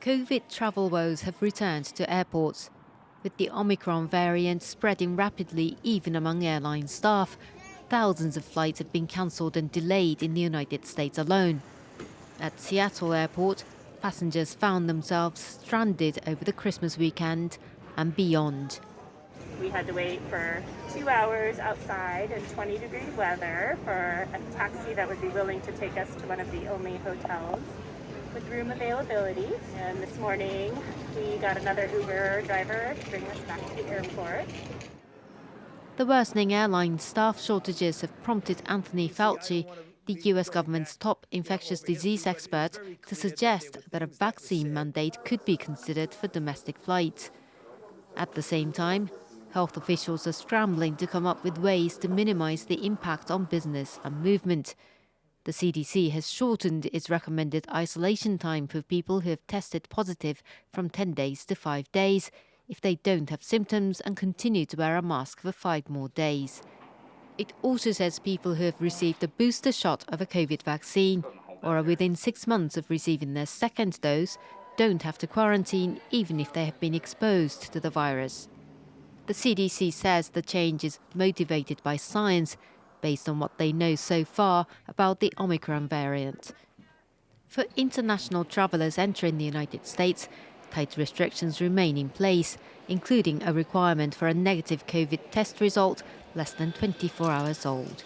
COVID travel woes have returned to airports. With the Omicron variant spreading rapidly even among airline staff, thousands of flights have been cancelled and delayed in the United States alone. At Seattle Airport, passengers found themselves stranded over the Christmas weekend and beyond. We had to wait for 2 hours outside in 20-degree weather for a taxi that would be willing to take us to one of the only hotels with room availability. And this morning, we got another Uber driver to bring us back to the airport. The worsening airline staff shortages have prompted Anthony Fauci, the US government's top infectious disease expert, to suggest that a vaccine mandate could be considered for domestic flights. At the same time, health officials are scrambling to come up with ways to minimize the impact on business and movement. The CDC has shortened its recommended isolation time for people who have tested positive from 10 days to 5 days if they don't have symptoms and continue to wear a mask for 5 more days. It also says people who have received a booster shot of a COVID vaccine or are within 6 months of receiving their second dose don't have to quarantine even if they have been exposed to the virus. The CDC says the change is motivated by science, based on what they know so far about the Omicron variant. For international travellers entering the United States, tight restrictions remain in place, including a requirement for a negative COVID test result less than 24 hours old.